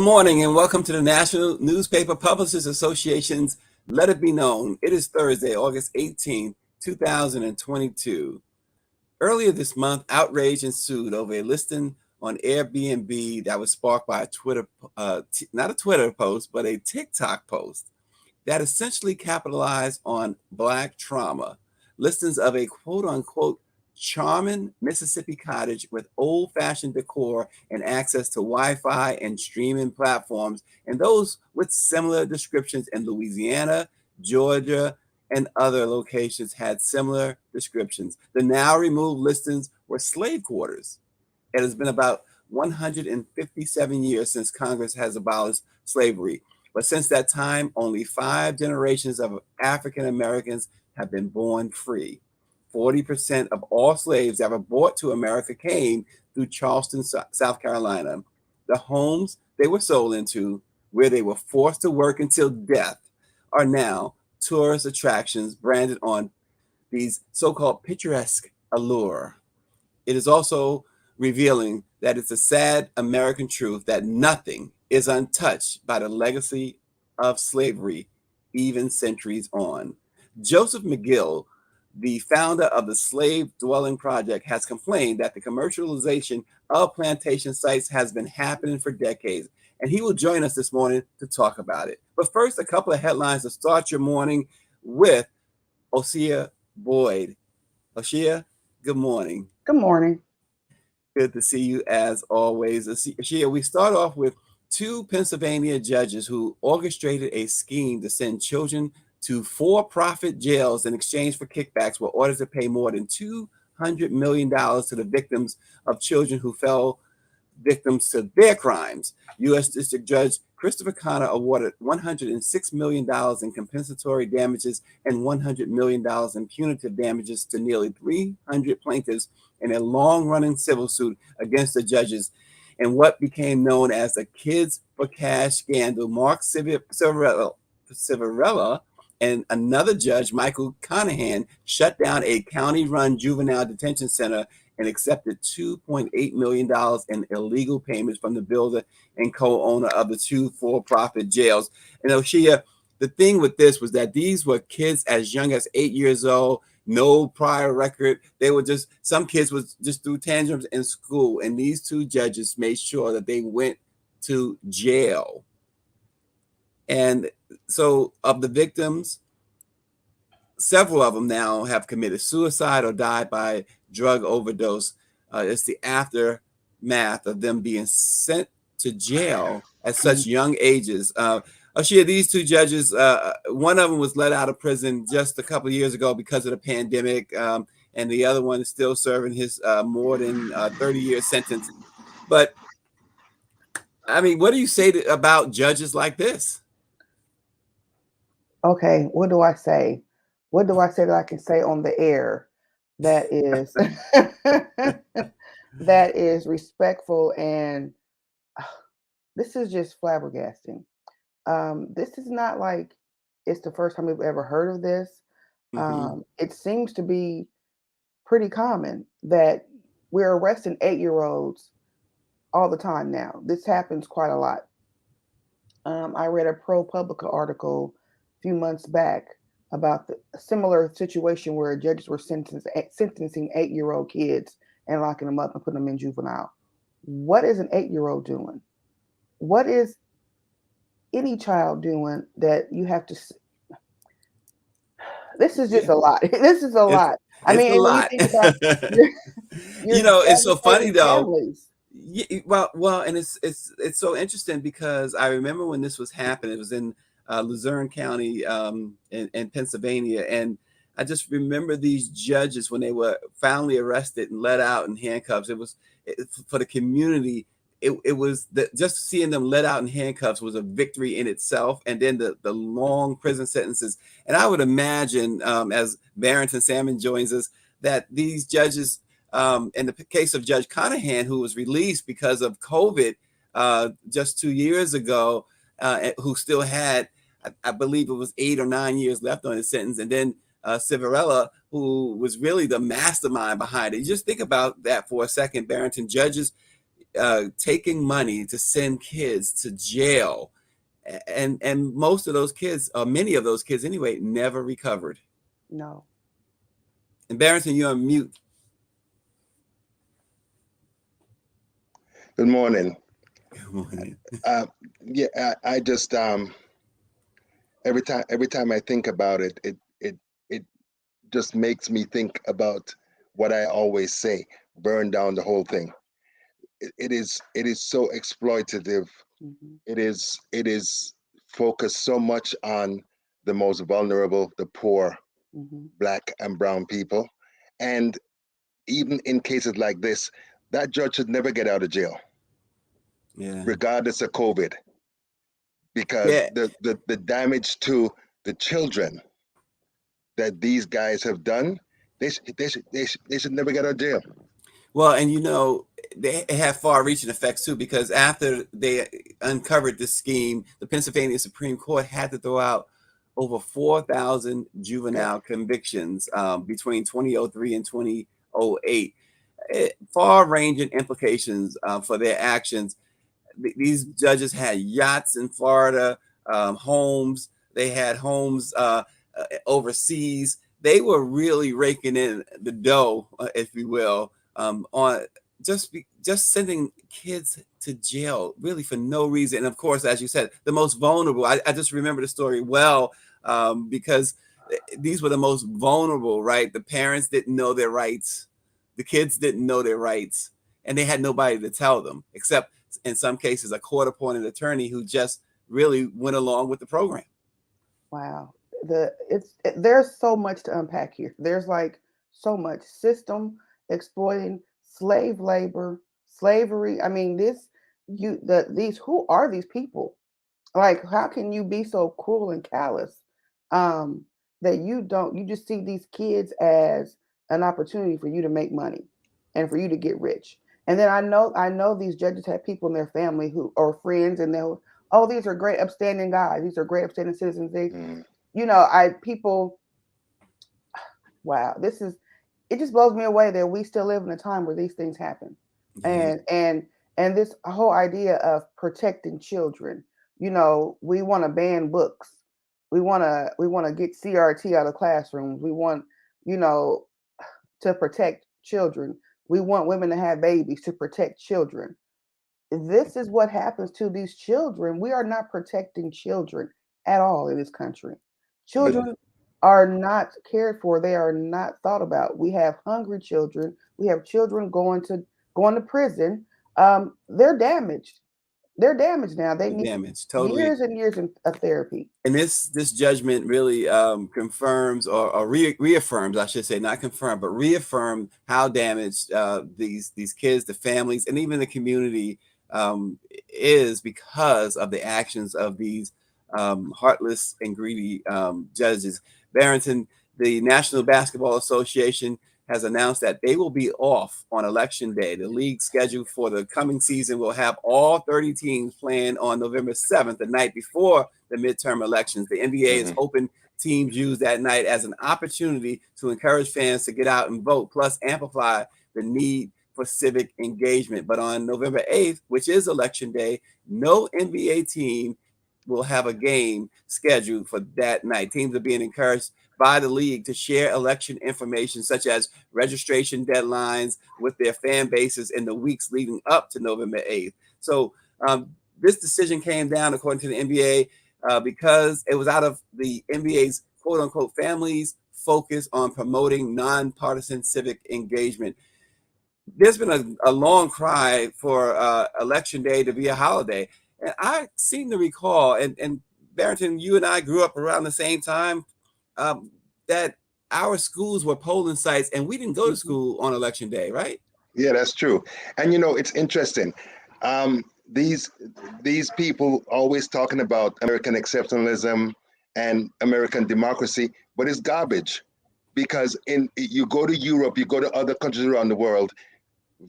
morning and welcome to the National Newspaper Publishers Association's Let It Be Known. It is Thursday, August 18th, 2022. Earlier this month, outrage ensued over a listing on Airbnb that was sparked by not a Twitter post, but a TikTok post that essentially capitalized on Black trauma. Listings of a quote-unquote charming Mississippi cottage with old-fashioned decor and access to Wi-Fi and streaming platforms, and those with similar descriptions in Louisiana, Georgia, and other locations had similar descriptions. The now removed listings were slave quarters. It has been about 157 years since Congress has abolished slavery, but since that time, only 5 generations of African Americans have been born free. 40% of all slaves ever brought to America came through Charleston, South Carolina. The homes they were sold into, where they were forced to work until death, are now tourist attractions branded on these so-called picturesque allure. It is also revealing that it's a sad American truth that nothing is untouched by the legacy of slavery, even centuries on. Joseph McGill, the founder of the Slave Dwelling Project, has complained that the commercialization of plantation sites has been happening for decades, and he will join us this morning to talk about it. But first, a couple of headlines to start your morning with Oshia Boyd. Oshia, good morning. Good morning. Good to see you as always. Oshia, we start off with 2 Pennsylvania judges who orchestrated a scheme to send children to for-profit jails in exchange for kickbacks were ordered to pay more than $200 million to the victims of children who fell victims to their crimes. U.S. District Judge Christopher Connor awarded $106 million in compensatory damages and $100 million in punitive damages to nearly 300 plaintiffs in a long-running civil suit against the judges in what became known as the Kids for Cash scandal. Mark Civarella and another judge, Michael Conahan, shut down a county-run juvenile detention center and accepted $2.8 million in illegal payments from the builder and co-owner of the 2 for-profit jails. And Oshia, the thing with this was that these were kids as young as 8 years old, no prior record. They were just, some kids was just through tantrums in school, and these 2 judges made sure that they went to jail. And so of the victims, several of them now have committed suicide or died by drug overdose. It's the aftermath of them being sent to jail at such young ages. Oshia, these 2 judges, one of them was let out of prison just a couple of years ago because of the pandemic, and the other one is still serving his more than 30-year sentence. But, I mean, what do you say about judges like this? Okay, what do I say? What do I say that I can say on the air that is that is respectful? And this is just flabbergasting. This is not like it's the first time we've ever heard of this. It seems to be pretty common that we're arresting 8-year-olds all the time now. This happens quite a lot. I read a ProPublica article a few months back about the similar situation where judges were sentencing 8-year-old kids and locking them up and putting them in juvenile. What is an 8-year-old doing? What is any child doing that you have to? This is just a lot. This is a lot. I mean, a lot. When you think about it's so funny though. Families. Yeah, well, and it's so interesting because I remember when this was happening. It was in Luzerne County in Pennsylvania, and I just remember these judges when they were finally arrested and let out in handcuffs. It was for the community. It was just seeing them let out in handcuffs was a victory in itself, and then the long prison sentences. And I would imagine, as Barrington Salmon joins us, that these judges, in the case of Judge Conahan, who was released because of COVID just 2 years ago, who still had, I believe it was 8 or 9 years left on his sentence, and then Civarella, who was really the mastermind behind it. You just think about that for a second, Barrington. Judges, taking money to send kids to jail, and most of those kids, many of those kids anyway, never recovered. No. And Barrington, you're on mute. Good morning. Good morning. Yeah, I just every time I think about it, it just makes me think about what I always say: burn down the whole thing. It is so exploitative. Mm-hmm. It is focused so much on the most vulnerable, the poor, Mm-hmm. black and brown people, and even in cases like this, that judge should never get out of jail, Yeah. regardless of COVID, because Yeah. the damage to the children that these guys have done, they should never get out of jail. Well, and you know, they have far-reaching effects too, because after they uncovered this scheme, the Pennsylvania Supreme Court had to throw out over 4,000 Yeah. juvenile convictions between 2003 and 2008. Far-ranging implications for their actions. These judges had yachts in Florida, homes. They had homes overseas. They were really raking in the dough, if you will, on just sending kids to jail, really for no reason. And of course, as you said, the most vulnerable. I just remember the story well, because these were the most vulnerable, right? The parents didn't know their rights, the kids didn't know their rights, and they had nobody to tell them, except in some cases a court-appointed attorney who just really went along with the program. Wow. There's so much to unpack here. There's like so much system exploiting, slave labor, slavery. I mean, these who are these people? Like, how can you be so cruel and callous um that you just see these kids as an opportunity for you to make money and for you to get rich? And then I know these judges have people in their family who or friends, and they'll, oh, these are great upstanding guys, these are great upstanding citizens. They, Mm. I people, wow, it just blows me away that we still live in a time where these things happen. Yeah. And this whole idea of protecting children, we want to ban books. We want to get CRT out of classrooms. We want, you know, to protect children. We want women to have babies to protect children. This is what happens to these children. We are not protecting children at all in this country. But Children are not cared for. They are not thought about. We have hungry children. We have children going to prison. They're damaged. They're damaged now. They need Damage, totally. years and years of therapy. And this judgment really confirms or reaffirms, I should say, not confirm, but reaffirm how damaged these kids, the families, and even the community is because of the actions of these heartless and greedy judges. Barrington, the National Basketball Association has announced that they will be off on election day. The league schedule for the coming season will have all 30 teams playing on November 7th, the night before the midterm elections. The NBA is hoping teams use that night as an opportunity to encourage fans to get out and vote, plus amplify the need for civic engagement. But on November 8th, which is election day, no NBA team will have a game scheduled for that night. Teams are being encouraged by the league to share election information such as registration deadlines with their fan bases in the weeks leading up to November 8th. So this decision came down, according to the NBA, because it was out of the NBA's quote unquote families focus on promoting nonpartisan civic engagement. There's been a long cry for election day to be a holiday. And I seem to recall, and Barrington, you and I grew up around the same time, that our schools were polling sites and we didn't go to school on election day, right? yeah, that's true. And it's interesting. Um, these people always talking about American exceptionalism and American democracy, but it's garbage because you go to Europe, you go to other countries around the world,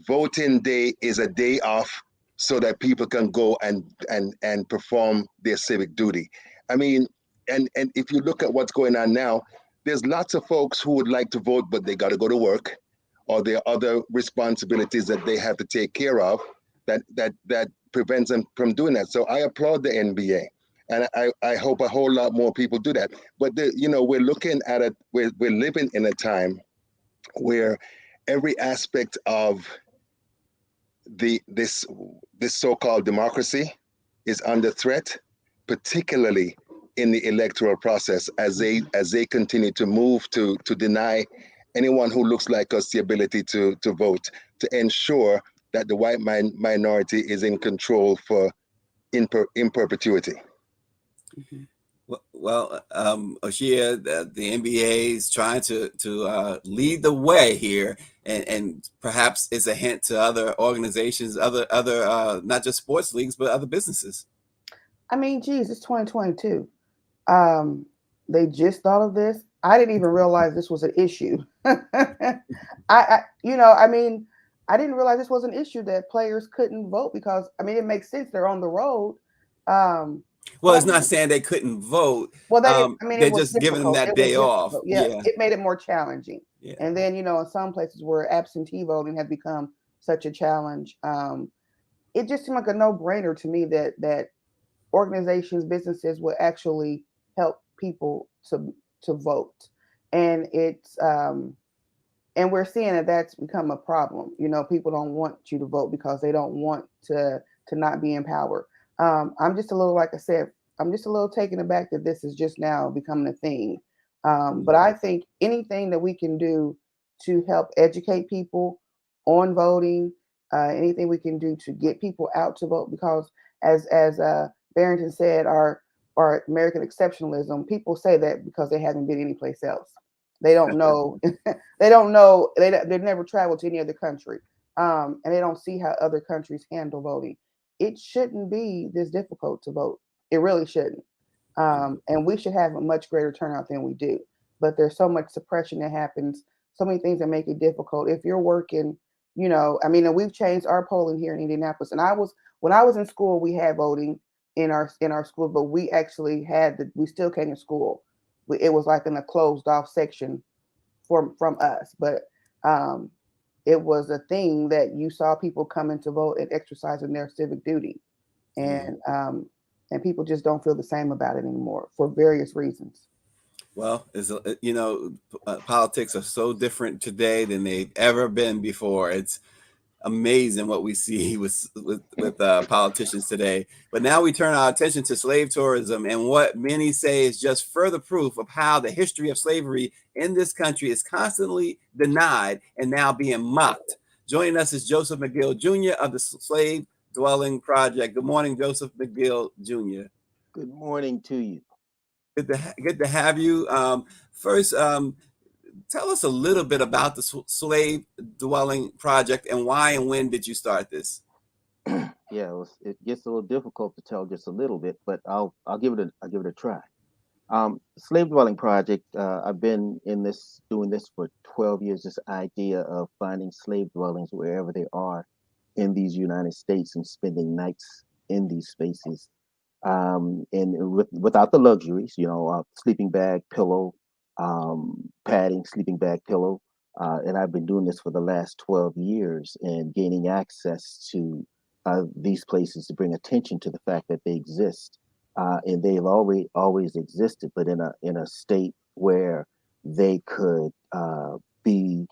voting day is a day off so that people can go and perform their civic duty. I mean, and if you look at what's going on now, there's lots of folks who would like to vote, but they got to go to work or there are other responsibilities that they have to take care of that prevents them from doing that. So I applaud the NBA, and I hope a whole lot more people do that. But we're looking at it. We're living in a time where every aspect of this so-called democracy is under threat, particularly in the electoral process, as they continue to move to deny anyone who looks like us the ability to vote, to ensure that the white minority is in control for in perpetuity. Mhm. Well, Oshia, the NBA is trying to lead the way here, and perhaps it's a hint to other organizations, other not just sports leagues, but other businesses. I mean, geez, it's 2022. They just thought of this. I didn't even realize this was an issue. I mean, I didn't realize this was an issue that players couldn't vote because, I mean, it makes sense. They're on the road. Well, it's But not saying they couldn't vote. well, they didn't. I mean, it They're was just giving them difficult. that It was day off. difficult. Yeah, Yeah. it made it more challenging. Yeah. And then, in some places where absentee voting had become such a challenge, it just seemed like a no-brainer to me that organizations, businesses would actually help people to vote. And it's and we're seeing that that's become a problem. People don't want you to vote because they don't want to not be in power. I'm just a little, like I said, I'm just a little taken aback that this is just now becoming a thing. But I think anything that we can do to help educate people on voting, anything we can do to get people out to vote, because as Barrington said, our American exceptionalism, people say that because they haven't been anyplace else. They don't know. They don't know. They've never traveled to any other country, and they don't see how other countries handle voting. It shouldn't be this difficult to vote. It really shouldn't. And we should have a much greater turnout than we do. But there's so much suppression that happens, so many things that make it difficult. If you're working, I mean, and we've changed our polling here in Indianapolis. And when I was in school, we had voting in our school, but we actually we still came to school. It was like in a closed off section from us, but it was a thing that you saw people coming to vote and exercising their civic duty, and people just don't feel the same about it anymore for various reasons. Well, politics are so different today than they've ever been before. It's amazing what we see with politicians today. But now we turn our attention to slave tourism, and what many say is just further proof of how the history of slavery in this country is constantly denied and now being mocked. Joining us is Joseph McGill Jr. of the Slave Dwelling Project. Good morning, Joseph McGill Jr. Good morning to you. Good to have you. First, tell us a little bit about the Slave Dwelling Project and why and when did you start this? Yeah, it gets a little difficult to tell just a little bit, but I'll give it a try. Slave Dwelling Project. I've been doing this for 12 years. This idea of finding slave dwellings wherever they are in these United States and spending nights in these spaces, and without the luxuries, sleeping bag, pillow, padding, sleeping bag, pillow. And I've been doing this for the last 12 years and gaining access to these places to bring attention to the fact that they exist. And they've always existed, but in a state where they could be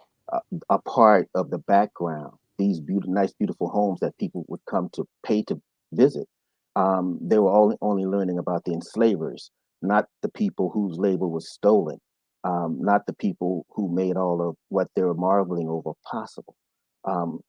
a part of the background. These nice, beautiful homes that people would come to pay to visit. They were only learning about the enslavers, not the people whose labor was stolen, not the people who made all of what they were marveling over possible.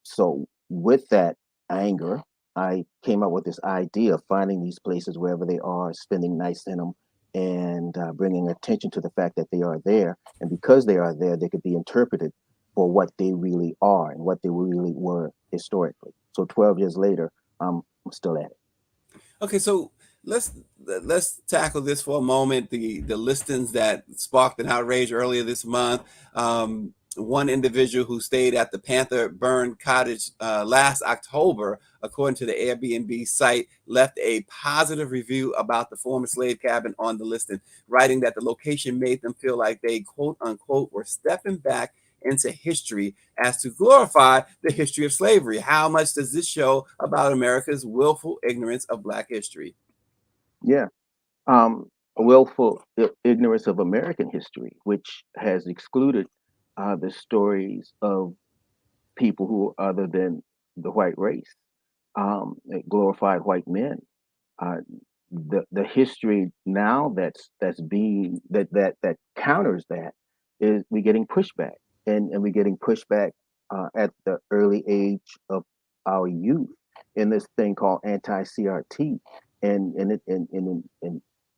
So with that anger, I came up with this idea of finding these places wherever they are, spending nights in them, and bringing attention to the fact that they are there. And because they are there, they could be interpreted for what they really are and what they really were historically. So 12 years later, I'm still at it. Okay, so let's tackle this for a moment. The listings that sparked an outrage earlier this month. One individual who stayed at the Panther Burn Cottage last October, according to the Airbnb site, left a positive review about the former slave cabin on the listing, writing that the location made them feel like they, quote unquote, were stepping back into history as to glorify the history of slavery. How much does this show about America's willful ignorance of Black history? Yeah. Willful ignorance of American history, which has excluded the stories of people who are other than the white race, glorified white men. Uh, the history now that's being that counters that is we're getting pushback, and we're getting pushback at the early age of our youth in this thing called anti-CRT, and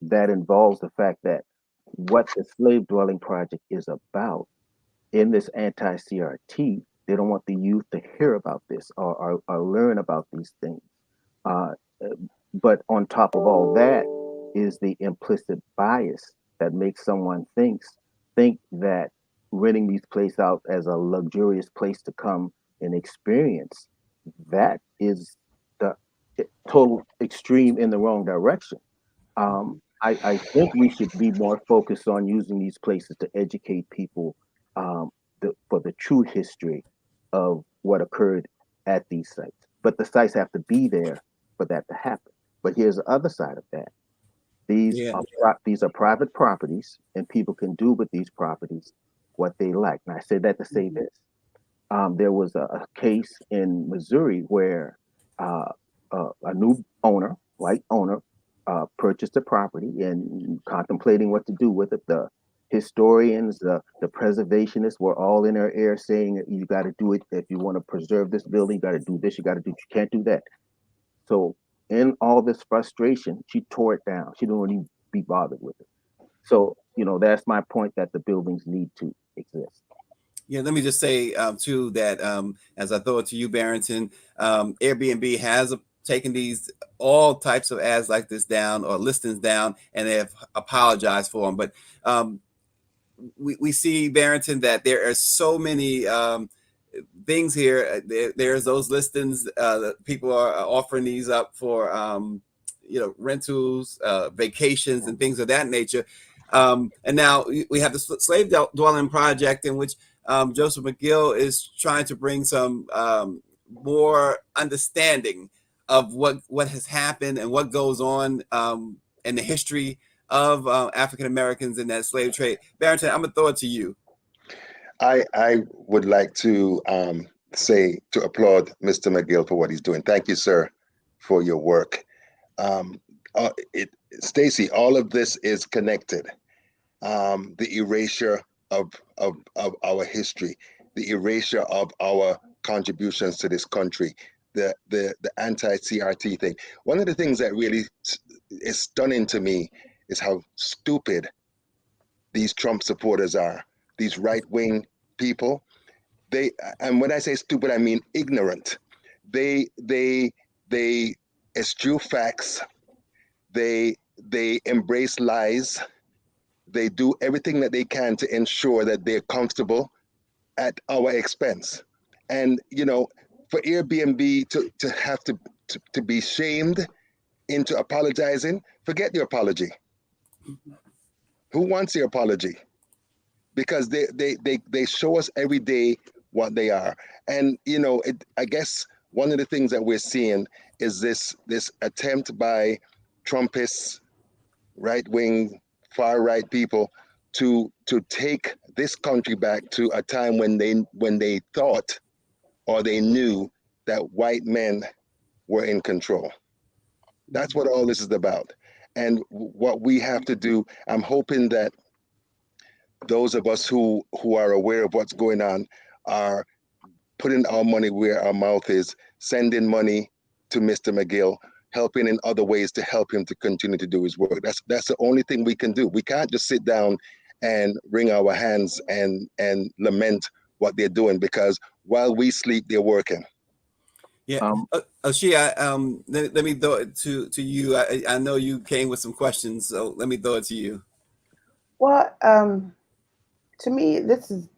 that involves the fact that what the slave dwelling project is about in this anti-CRT, they don't want the youth to hear about this or learn about these things. Uh, but on top of all that is the implicit bias that makes someone think that renting these places out as a luxurious place to come and experience, that is the total extreme in the wrong direction. I think we should be more focused on using these places to educate people for the true history of what occurred at these sites. But the sites have to be there for that to happen. But here's the other side of that. Yeah. These are private properties, and people can do with these properties what they like. And I say that to say this. There was a case in Missouri where a new owner, white owner, purchased a property and contemplating what to do with it. The historians, the preservationists were all in her ear saying, you got to do it. If you want to preserve this building, you got to do this, you got to do, you can't do that. So in all this frustration, she tore it down. She didn't even be bothered with it. So, that's my point, that the buildings need to exist. Yeah, let me just say too that as I throw it to you, Barrington, Airbnb has taken these all types of ads like this down or listings down, and they have apologized for them. But we see, Barrington, that there are so many things here. There's those listings that people are offering these up for rentals, vacations, and things of that nature. And now we have the slave dwelling project, in which Joseph McGill is trying to bring some more understanding of what has happened and what goes on in the history of African Americans in that slave trade. Barrington, I'm gonna throw it to you. I would like to applaud Mr. McGill for what he's doing. Thank you, sir, for your work. Stacy, all of this is connected. The erasure of our history, the erasure of our contributions to this country, the anti-CRT thing. One of the things that really is stunning to me is how stupid these Trump supporters are. These right-wing people, and when I say stupid, I mean ignorant. They eschew facts. They embrace lies. They do everything that they can to ensure that they're comfortable at our expense. And for Airbnb to have to be shamed into apologizing, forget the apology. Who wants the apology? Because they show us every day what they are. And I guess one of the things that we're seeing is this attempt by Trumpists, right-wing, far-right people to take this country back to a time when they thought or they knew that white men were in control. That's what all this is about. And what we have to do, I'm hoping that those of us who are aware of what's going on are putting our money where our mouth is, sending money to Mr. McGill, helping in other ways to help him to continue to do his work. That's the only thing we can do. We can't just sit down and wring our hands and lament what they're doing, because while we sleep, they're working. Yeah. Shia, let me throw it to you. I know you came with some questions, so let me throw it to you. Well, to me, this is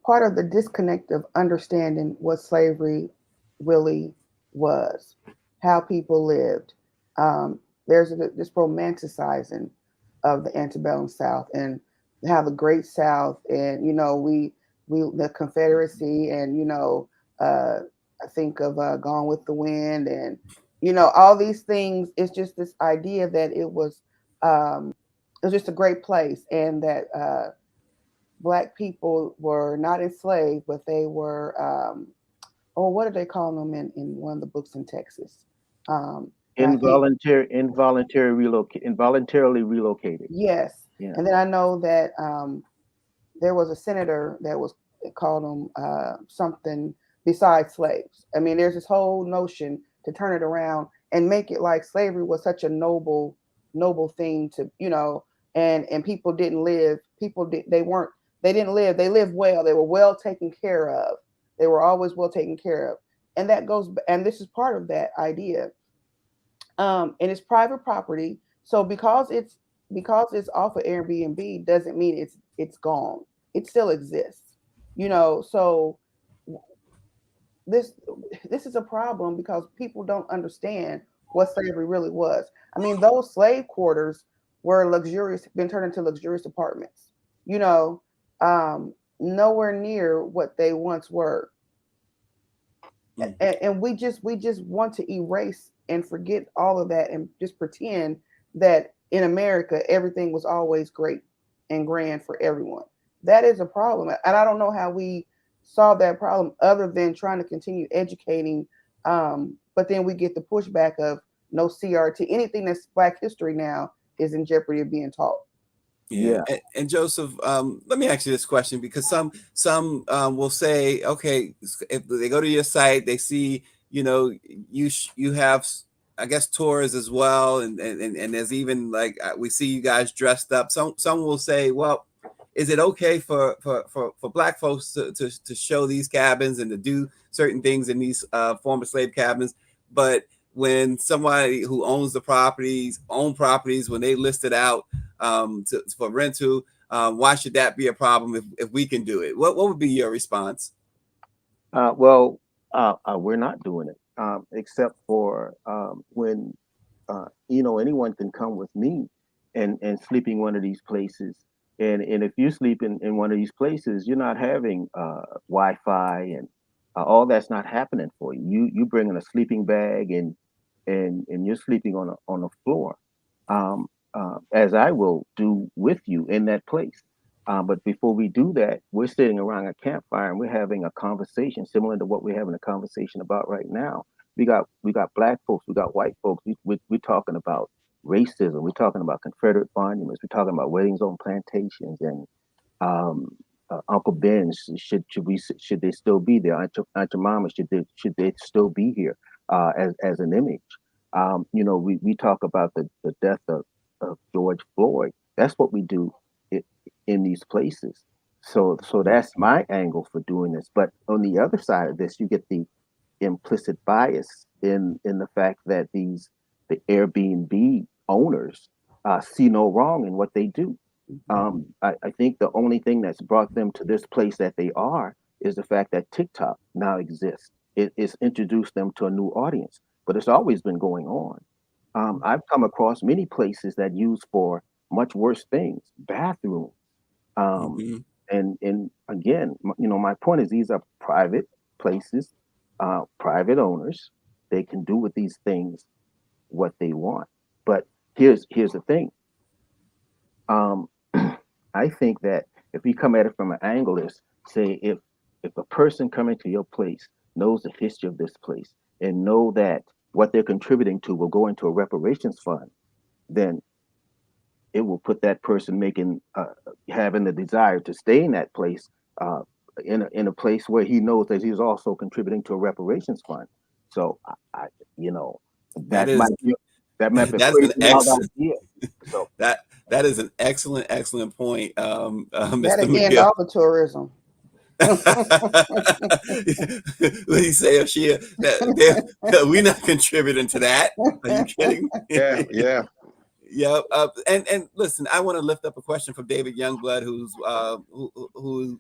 part of the disconnect of understanding what slavery really was, how people lived. There's this romanticizing of the antebellum South and how the Great South, and we the Confederacy, and I think of Gone with the Wind, and all these things. It's just this idea that it was just a great place, and that Black people were not enslaved, but they were oh, what did they call them in one of the books in Texas? And I think Involuntarily relocated. yes, Yeah. and then I know that there was a senator that was called them something besides slaves. I mean, there's this whole notion to turn it around and make it like slavery was such a noble thing to, and people didn't live. They didn't live. They lived well. They were well taken care of. They were always well taken care of, and and this is part of that idea. And it's private property. So because it's off of Airbnb doesn't mean it's gone. It still exists. So this this is a problem because people don't understand what slavery really was. I mean, those slave quarters were luxurious, been turned into luxurious apartments. You know, Nowhere near what they once were. And we just want to erase and forget all of that and just pretend that in America everything was always great and grand for everyone. That is a problem, and I don't know how we solve that problem other than trying to continue educating. But then we get the pushback of no CRT. Anything that's Black history now is in jeopardy of being taught. Yeah. And Joseph, let me ask you this question, because some will say, okay, if they go to your site, they see, you have, I guess, tours as well, and there's even like we see you guys dressed up. Some will say, well, is it okay for Black folks to show these cabins and to do certain things in these former slave cabins, but when somebody who owns the properties, when they list it out for rental, why should that be a problem if we can do it? What would be your response? We're not doing it, except for when anyone can come with me and sleep in one of these places. And if you sleep in one of these places, you're not having Wi-Fi and all that's not happening for you. You bring in a sleeping bag and you're sleeping on a floor, as I will do with you in that place. But before we do that, we're sitting around a campfire and we're having a conversation similar to what we're having a conversation about right now. We got Black folks, we got white folks. We're talking about racism. We're talking about Confederate monuments. We're talking about weddings on plantations and Uncle Ben. Should they still be there? Aunt Jemima, should they still be here as an image? We talk about the death of George Floyd. That's what we do in these places. So that's my angle for doing this. But on the other side of this, you get the implicit bias in the fact that the Airbnb owners see no wrong in what they do. I think the only thing that's brought them to this place that they are is the fact that TikTok now exists. It's introduced them to a new audience, but it's always been going on. I've come across many places that use for much worse things, bathrooms. And again, my point is these are private places, private owners. They can do with these things what they want. But here's the thing. I think that if we come at it from an angle is, say, if a person coming to your place knows the history of this place and know that what they're contributing to will go into a reparations fund, then it will put that person having the desire to stay in that place, in a place where he knows that he's also contributing to a reparations fund. So that might be that's an excellent idea. So that is an excellent point, That Mr. again, McGill. all the tourism. What do you say, Ashia? That we're not contributing to that. Are you kidding? Yeah. Yeah. And listen, I want to lift up a question from David Youngblood, who's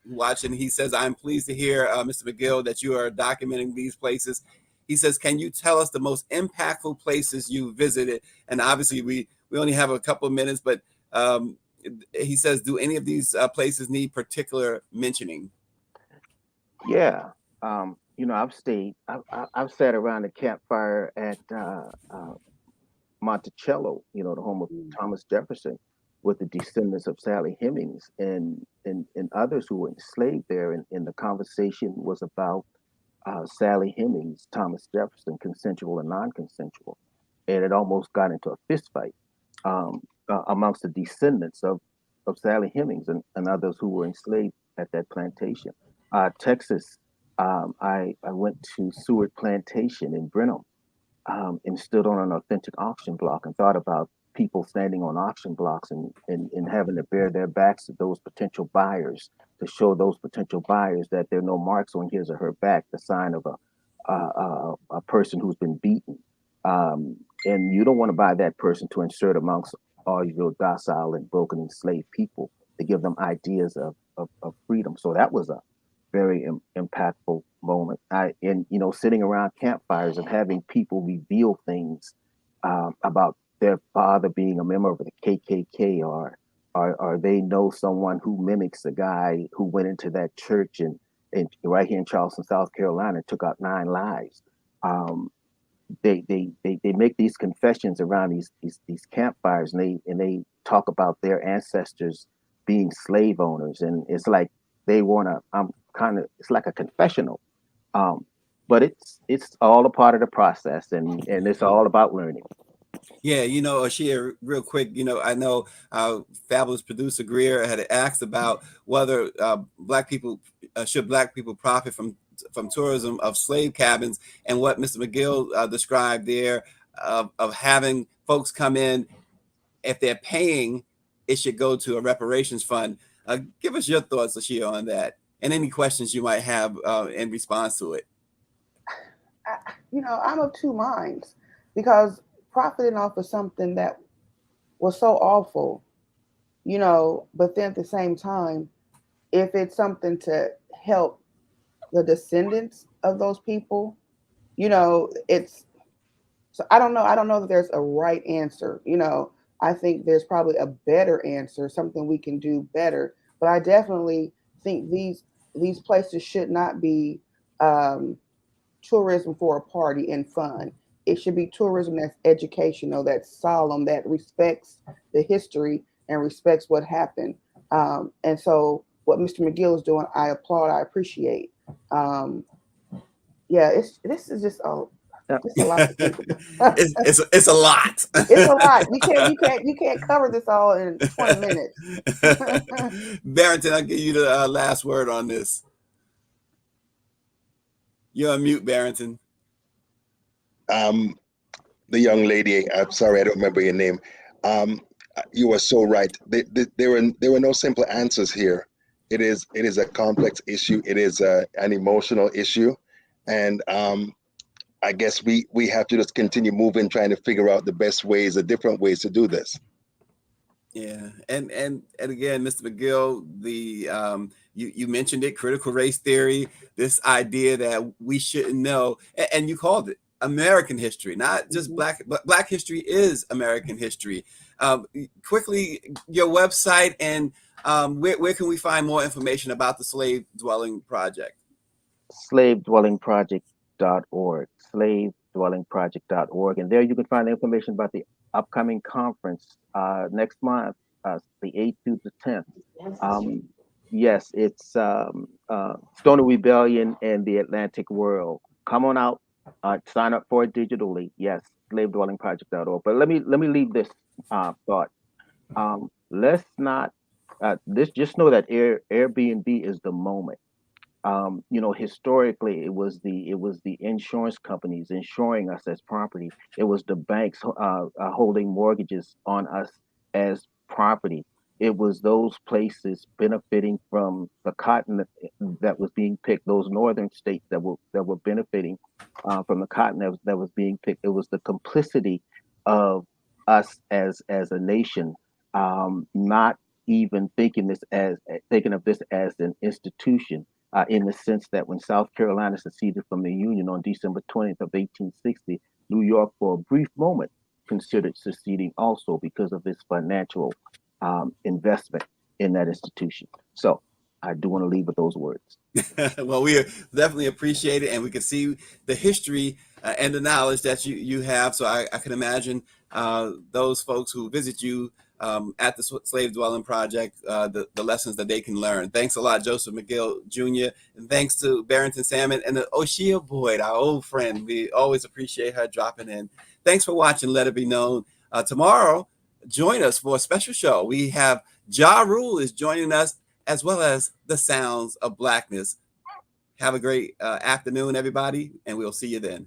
watching. He says, "I'm pleased to hear, Mr. McGill, that you are documenting these places." He says, "Can you tell us the most impactful places you visited?" And obviously, we only have a couple of minutes, but he says, "Do any of these places need particular mentioning?" Yeah. I've sat around the campfire at Monticello, the home of Mm. Thomas Jefferson, with the descendants of Sally Hemings and others who were enslaved there. And the conversation was about Sally Hemings, Thomas Jefferson, consensual and non-consensual, and it almost got into a fist fight amongst the descendants of Sally Hemings and others who were enslaved at that plantation. Texas, I went to Seward Plantation in Brenham and stood on an authentic auction block and thought about people standing on auction blocks and having to bear their backs to those potential buyers to show those potential buyers that there are no marks on his or her back, the sign of a person who's been beaten. And you don't want to buy that person to insert amongst all your docile and broken enslaved people to give them ideas of freedom. So that was a very impactful moment. Sitting around campfires and having people reveal things about their father being a member of the KKK, or they know someone who mimics a guy who went into that church and right here in Charleston, South Carolina, took out 9 lives. They make these confessions around these campfires, and they talk about their ancestors being slave owners, and it's like they want to. It's like a confessional, but it's all a part of the process, and it's all about learning. Yeah, Ashia, real quick, I know fabulous producer Greer had asked about whether should Black people profit from tourism of slave cabins, and what Mr. McGill described there of having folks come in. If they're paying, it should go to a reparations fund. Give us your thoughts, Ashia, on that, and any questions you might have in response to it. I'm of two minds because profiting off of something that was so awful, but then at the same time, if it's something to help the descendants of those people, it's so I don't know. I don't know that there's a right answer. I think there's probably a better answer, something we can do better. But I definitely think these places should not be um, tourism for a party and fun. It should be tourism that's educational, that's solemn, that respects the history and respects what happened. And so, what Mr. McGill is doing, I applaud. I appreciate. Um, yeah, this is just Yeah. it's a lot to think about. It's a lot. It's a lot. You can't cover this all in 20 minutes. Barrington, I'll give you the last word on this. You're on mute, Barrington. The young lady, I'm sorry, I don't remember your name. You are so right. There were no simple answers here. It is a complex issue. It is an emotional issue, and I guess we have to just continue moving, trying to figure out the best ways, the different ways to do this. Yeah, and again, Mr. McGill, you mentioned it, critical race theory, this idea that we shouldn't know, and you called it American history, not just Black, but Black history is American history. Quickly, your website and where can we find more information about the Slave Dwelling Project? slavedwellingproject.org, slavedwellingproject.org. And there you can find information about the upcoming conference next month, the 8th through the 10th. Yes, it's Stony Rebellion and the Atlantic World. Come on out, sign up for it digitally. Yes, slavedwellingproject.org. But let me leave this thought. Let's not this just know that Airbnb is the moment. Historically, it was the insurance companies insuring us as property. It was the banks holding mortgages on us as property. It was those places benefiting from the cotton that was being picked. Those northern states that were benefiting from the cotton that was being picked. It was the complicity of us as a nation, not even thinking of this as an institution, in the sense that when South Carolina seceded from the Union on December 20th of 1860, New York, for a brief moment, considered seceding also because of this financial investment in that institution. So I do want to leave with those words. Well, we definitely appreciate it, and we can see the history and the knowledge that you have. So I can imagine those folks who visit you at the Slave Dwelling Project, the lessons that they can learn. Thanks a lot, Joseph McGill Jr., and thanks to Barrington Salmon and the O'Shea Boyd, our old friend. We always appreciate her dropping in. Thanks for watching Let It Be Known. Tomorrow, join us for a special show. We have Ja Rule is joining us, as well as the sounds of blackness. Have a great afternoon, everybody, and we'll see you then.